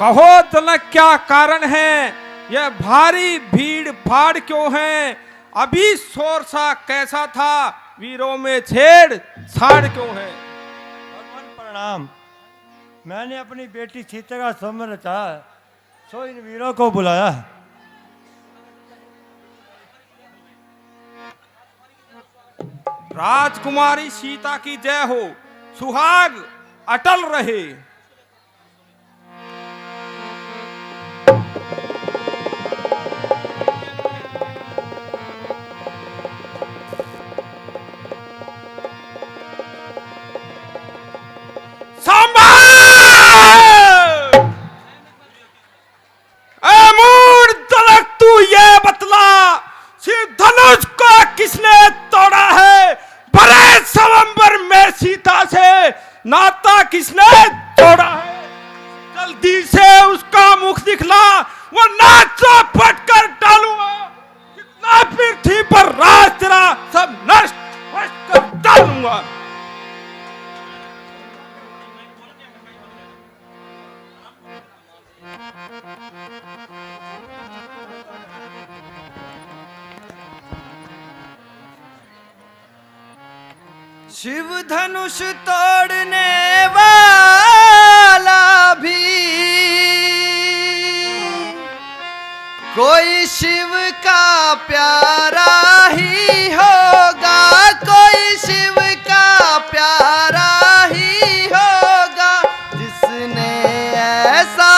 कहो जनक, क्या कारण है? यह भारी भीड़ भाड़ क्यों है? अभी शोर सा कैसा था? वीरों में छेड़ छाड़ क्यों है? भगवान प्रणाम। मैंने अपनी बेटी सीता का स्वयंवर रचा, सो इन वीरों को बुलाया। राजकुमारी सीता की जय हो, सुहाग अटल रहे। धनुष को किसने तोड़ा है? भरे स्वयंवर में सीता से नाता किसने तोड़ा है? जल्दी से उसका मुख दिखला, वो नाचो पटकर डालूंगा। कितना पृथ्वी पर राज तेरा सब नष्ट कर डालूंगा। शिव धनुष तोड़ने वाला भी कोई शिव का प्यारा ही होगा, कोई शिव का प्यारा ही होगा। जिसने ऐसा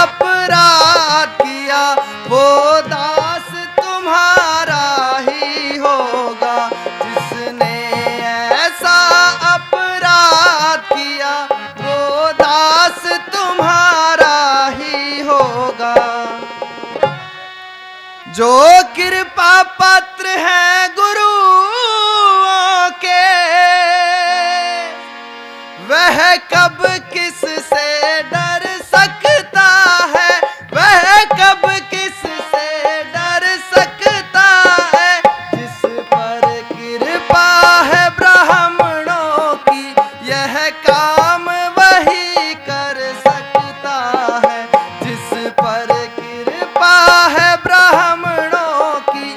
अपराध किया वो दास तुम्हारा ही होगा। जिसने अपराध किया वो दास तुम्हारा ही होगा। जो कृपा पात्र है गुरुओं के, वह कब किस से डर सकता है? वह कब किस से डर सकता है? जिस पर कृपा है ब्राह्मणों की, यह काम वही कर सकता है। जिस पर कृपा है ब्राह्मणों की,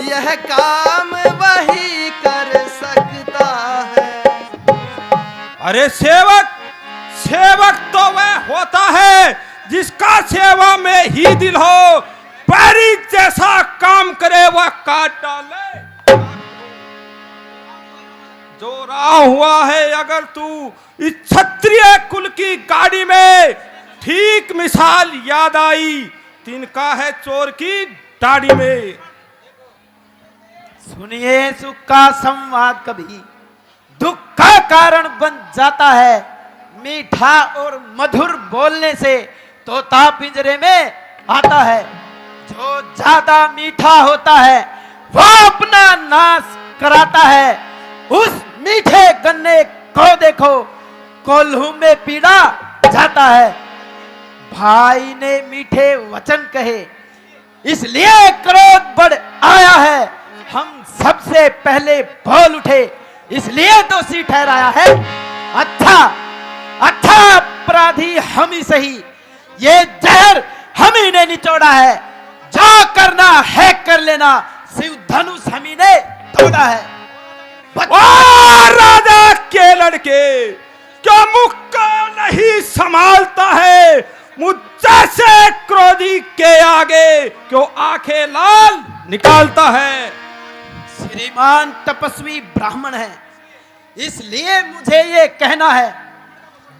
यह काम वही कर सकता है। अरे सेवक, सेवक तो वह होता है जिसका सेवा में ही दिल हो। पैरी जैसा काम करे वह काट डाले। जो रहा हुआ है अगर तू इस क्षत्रिय कुल की गाड़ी में, ठीक मिसाल याद आई तिनका है चोर की दाढ़ी में। सुनिए, सुख का संवाद कभी दुख का कारण बन जाता है। मीठा और मधुर बोलने से तोता पिंजरे में आता है। जो ज्यादा मीठा होता है वो अपना नाश कराता है। उस मीठे गन्ने को देखो, कोल्हू में पीड़ा जाता है। भाई ने मीठे वचन कहे, इसलिए क्रोध बढ़ आया है। हम सबसे पहले बोल उठे, इसलिए दोषी ठहराया है। अच्छा अच्छा, अपराधी हम ही सही, ये जहर हम ही ने निचोड़ा है। जो करना है कर लेना, शिव धनुष हम ही ने तोड़ा है। राजा के लड़के, क्या मुख का नहीं संभालता है? मुझसे से क्रोधी के आगे क्यों आंखें लाल निकालता है? श्रीमान तपस्वी ब्राह्मण है, इसलिए मुझे ये कहना है,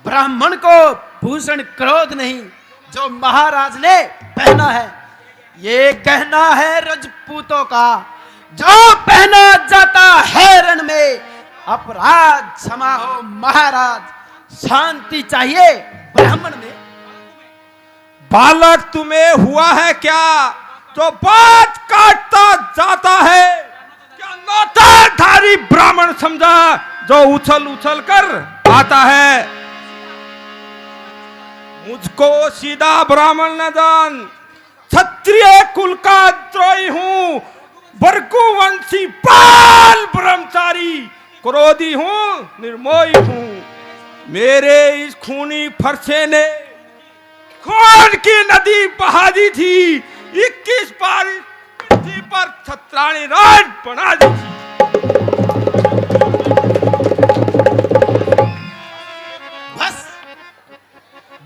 ब्राह्मण को भूषण क्रोध नहीं जो महाराज ने पहना है, ये कहना है रजपूतों का जो पहना जाता है रण में। अपराध क्षमा हो महाराज, शांति चाहिए ब्राह्मण में। बालक तुम्हें हुआ है क्या जो बात काटता जाता है? क्या नौताधारी ब्राह्मण समझा जो उछल उछल कर आता है? मुझको सीधा ब्राह्मण न जान, क्षत्रिय कुल का द्रोही हूं, भृगुवंशी पाल ब्रह्मचारी, क्रोधी हूं, निर्मोही हूं। मेरे इस खूनी फरसे ने खून की नदी बहा दी थी, 21 बार इस पृथ्वी पर छत्राणी राज बना दी थी।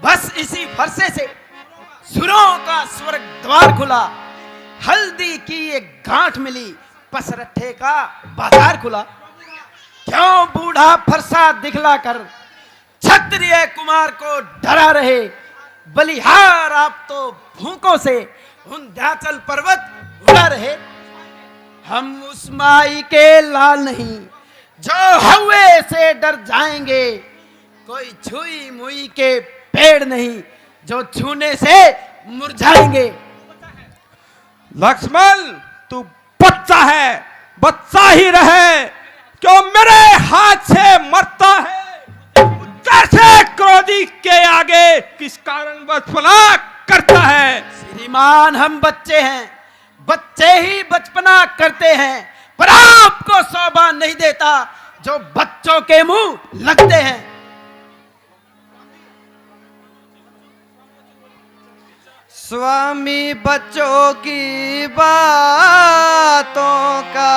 बस इसी फरसे से सुरों का स्वर्ग द्वार खुला, हल्दी की एक गांठ मिली, पसरट्ठे का बाजार खुला। क्यों बूढ़ा फरसा दिखलाकर क्षत्रिय कुमार को डरा रहे? बलिहार आप तो भूखों से विंध्याचल पर्वत उड़ा रहे। हम उस माई के लाल नहीं जो हवे से डर जाएंगे, कोई छुई मुई के पेड़ नहीं जो छूने से मुरझाएंगे। लक्ष्मण तू बच्चा है, बच्चा ही रहे, क्यों मेरे हाथ से मरता है? जैसे क्रोधी के आगे किस कारण बचपना करता है? श्रीमान हम बच्चे हैं, बच्चे ही बचपना करते हैं, पर आपको शोभा नहीं देता जो बच्चों के मुंह लगते हैं। स्वामी बच्चों की बातों का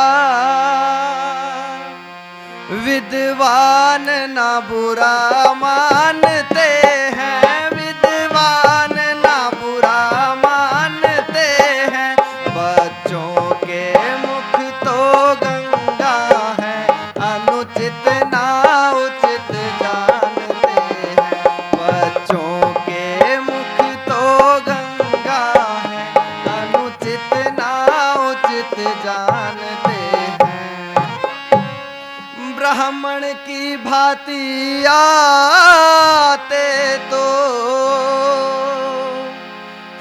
विद्वान ना बुरा मानते हैं, विद्वान ना बुरा मानते हैं। बच्चों के मुख तो गंगा है, अनुचित ना उचित जानते हैं। बच्चों के मुख तो गंगा है, अनुचित ना उचित जानते हैं। ब्राह्मण की भांति आते तो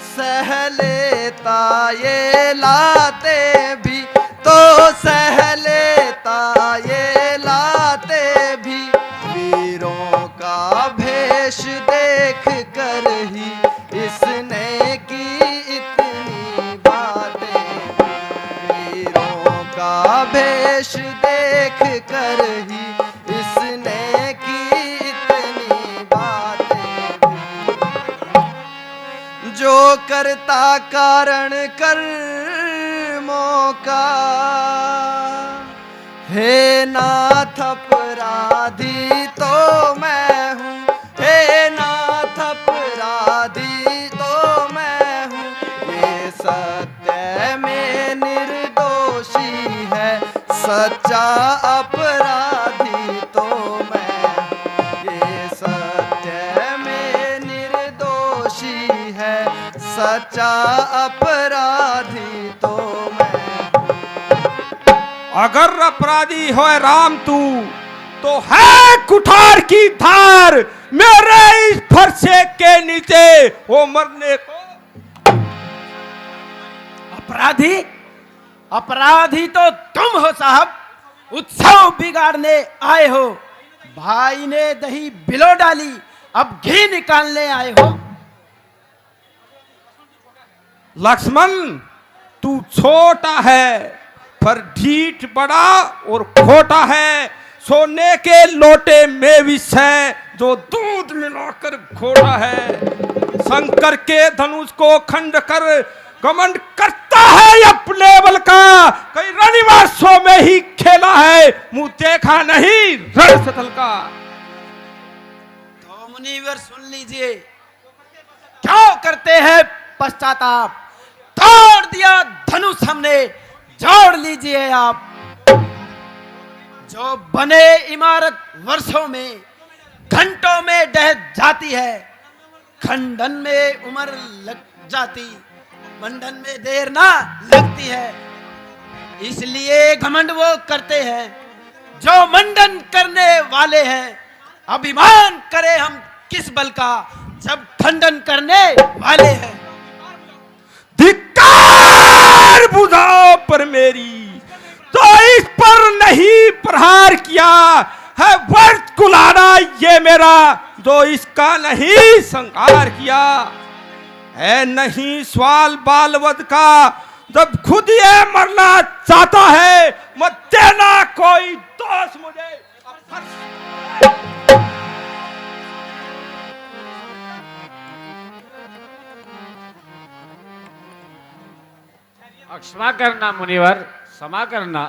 सह लेता, ये लाते भी तो सह लेता, ये लाते भी। वीरों का भेष देख कर ही इसने की इतनी बातें। वीरों का भेष देख कर ही इसने की इतनी बातें। जो करता कारण कर्मों का, हे नाथ अपराधी तो मैं हूँ, हे नाथ अपराधी तो मैं हूँ। ये सत्य में निर्दोषी है, सच्चा अपराधी तो मैं हूँ। ये सत्य में निर्दोषी है, सच्चा अपराधी तो मैं हूँ। अगर अपराधी हो राम तू तो है कुठार की धार, मेरे इस फरसे के नीचे वो मरने को। अपराधी? अपराधी तो तुम हो साहब, उत्सव बिगाड़ने आए हो। भाई ने दही बिलो डाली, अब घी निकालने आए हो। लक्ष्मण तू छोटा है पर ढीठ बड़ा और खोटा है। सोने के लोटे में विष है जो दूध मिलाकर घोड़ा है। शंकर के धनुष को खंड कर घमंड करता है अपने बल का। कई रनिवासों में ही खेला है, मुंह देखा नहीं रणस्थल का। तो मुनिवर सुन लीजिए, क्यों करते हैं पश्चाताप? तोड़ दिया धनुष हमने, जोड़ लीजिए आप। जो बने इमारत वर्षों में, घंटों में ढह जाती है, खंडन में उम्र लग जाती, मंडन में देर ना लगती है। इसलिए घमंड वो करते हैं जो मंडन करने वाले हैं। अभिमान करे हम किस बल का जब खंडन करने वाले हैं। धिक्कार बुझाओ पर मेरी, तो इस पर नहीं प्रहार किया है वर्त कुलाना ये मेरा, जो इसका नहीं संहार किया है। नहीं सवाल बालवद का जब खुद ये मरना चाहता है, मत देना कोई दोष मुझे। क्षमा करना मुनिवर, क्षमा करना।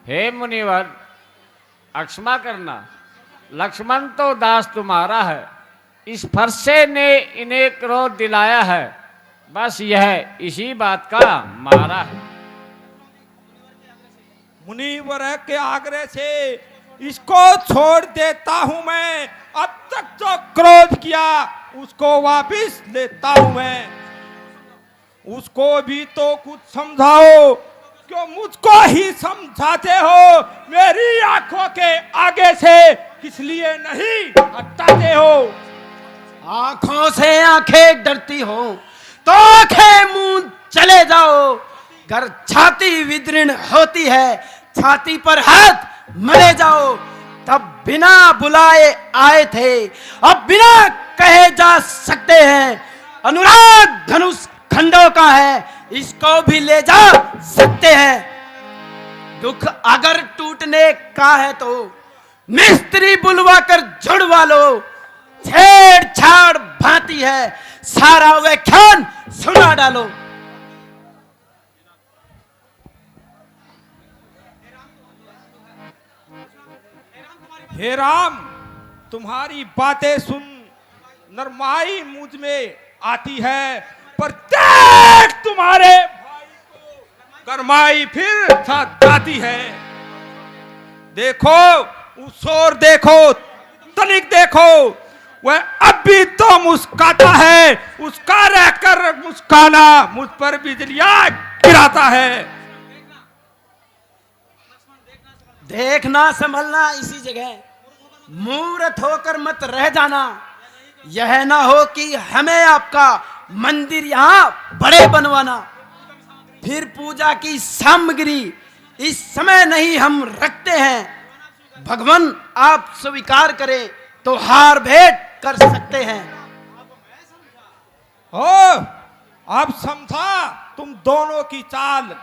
हे मुनिवर, क्षमा करना। लक्ष्मण तो दास तुम्हारा है, इस फरसे ने इन्हें क्रोध दिलाया है, बस यह इसी बात का मारा है। मुनिवर के आग्रह से इसको छोड़ देता हूं मैं। अब तक जो क्रोध किया उसको वापिस लेता हूं मैं। उसको भी तो कुछ समझाओ, क्यों मुझको ही समझाते हो? मेरी आंखों के आगे से किस लिए नहीं हटाते हो? आंखों से आंखें डरती हो तो आंखें मुंह चले जाओ। घर छाती विदीर्ण होती है, छाती पर हाथ मले जाओ। तब बिना बुलाए आए थे, अब बिना कहे जा सकते हैं। अनुराग धनुष खंडों का है, इसको भी ले जा सकते हैं। दुख अगर टूटने का है तो मिस्त्री बुलवा कर जुड़वा लो। छेड़छाड़ भांति है, सारा व्याख्यान सुना डालो। हे राम, तुम्हारी बातें सुन नरमाई मुझ में आती है, पर देख तुम्हारे भाई को गरमाई फिर साथ जाती है। देखो उस ओर देखो, तनिक देखो, वह अब भी तो मुस्काता है। उसका रहकर मुस्काना मुझ पर बिजलियां गिराता है। देखना संभलना इसी जगह, मूर्ख होकर मत रह जाना। यह ना हो कि हमें आपका मंदिर यहाँ बड़े बनवाना। फिर पूजा की सामग्री इस समय नहीं हम रखते हैं। भगवान आप स्वीकार करें तो हार भेंट कर सकते हैं। ओ, अब समझा तुम दोनों की चाल।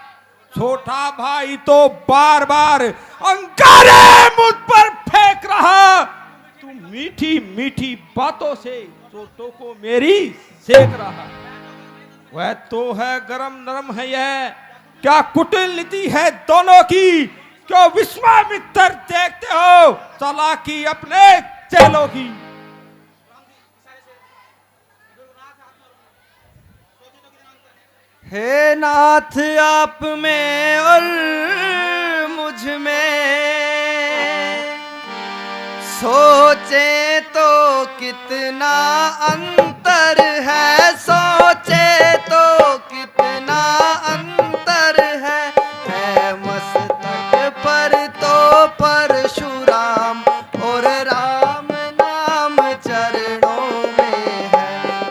छोटा भाई तो बार बार अंगारे मुझ पर फेंक रहा। तुम मीठी मीठी बातों से छोटों को मेरी सेक रहा। वह तो है गरम नरम है यह, क्या कुटिल है दोनों की। क्यों विश्वामित्र देखते हो चालाकी अपने चेलों की। हे नाथ आप में और मुझ में सोचे तो कितना अंतर है। सोचे तो कितना अंतर है मस्तक पर तो परशुराम और राम नाम चरणों में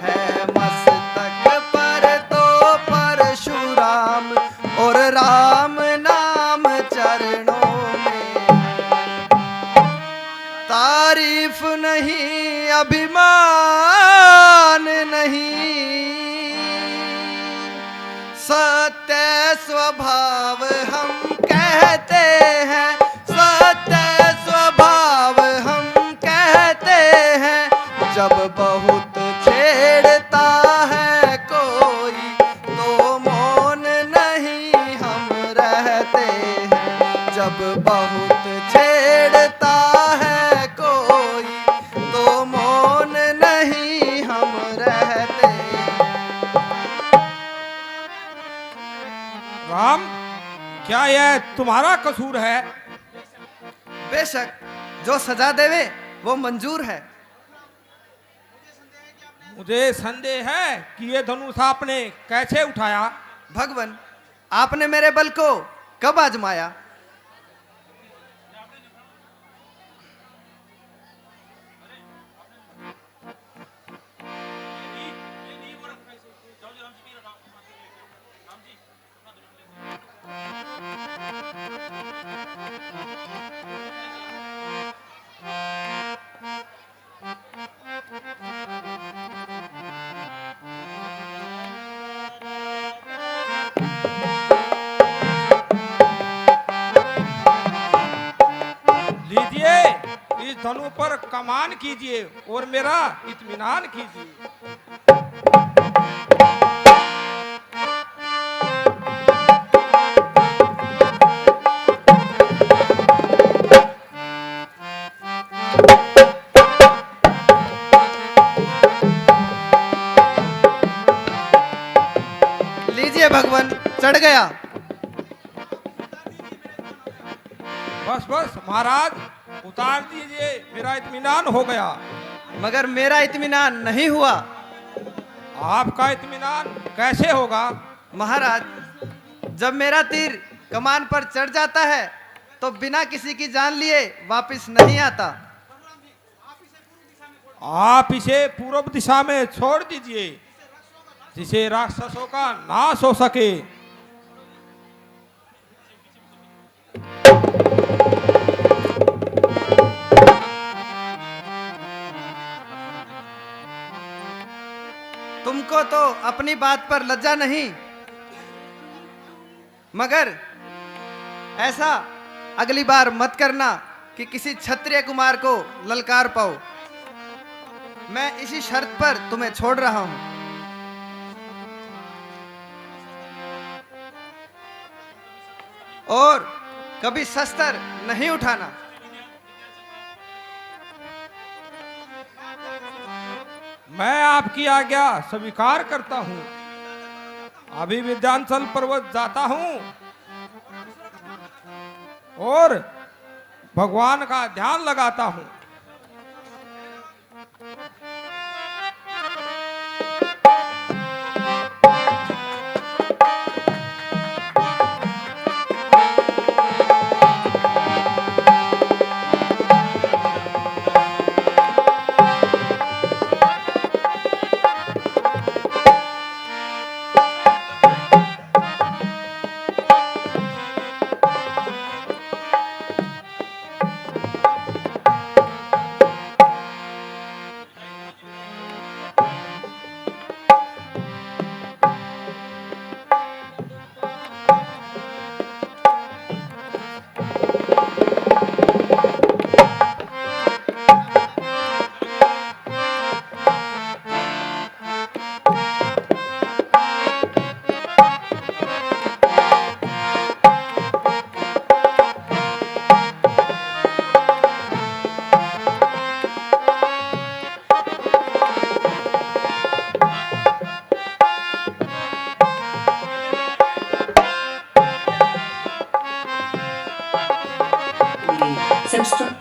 है मस्तक पर तो परशुराम और राम नाम चरणों में। तारीफ नहीं अभिमान नहीं, सत्य स्वभाव हम कहते हैं। सत्य स्वभाव हम कहते हैं। जब बहुत छेड़ता है कोई तो मौन नहीं हम रहते हैं। जब बहुत छेड़ता है कोई तो मौन नहीं हम रहते हैं। राम, क्या यह तुम्हारा कसूर है? बेशक जो सजा देवे वो मंजूर है। मुझे संदेह है कि ये धनुष आपने कैसे उठाया। भगवान, आपने मेरे बल को कब आजमाया? लीजिए, इस धनु पर कमान कीजिए और मेरा इत्मीनान कीजिए। लीजिए भगवान, चढ़ गया। बस बस महाराज, उतार दीजिए, मेरा इत्मीनान हो गया। मगर मेरा इत्मीनान नहीं हुआ। आपका इत्मीनान कैसे होगा? महाराज, जब मेरा तीर कमान पर चढ़ जाता है तो बिना किसी की जान लिए वापस नहीं आता। आप इसे पूर्व दिशा में छोड़ दीजिए, जिसे राक्षसों का नाश हो सके। तुमको तो अपनी बात पर लज्जा नहीं, मगर ऐसा अगली बार मत करना कि किसी क्षत्रिय कुमार को ललकार पाओ। मैं इसी शर्त पर तुम्हें छोड़ रहा हूं। और कभी शस्त्र नहीं उठाना। मैं आपकी आज्ञा स्वीकार करता हूं। अभी विद्यांचल पर्वत जाता हूं और भगवान का ध्यान लगाता हूं। Subscribe.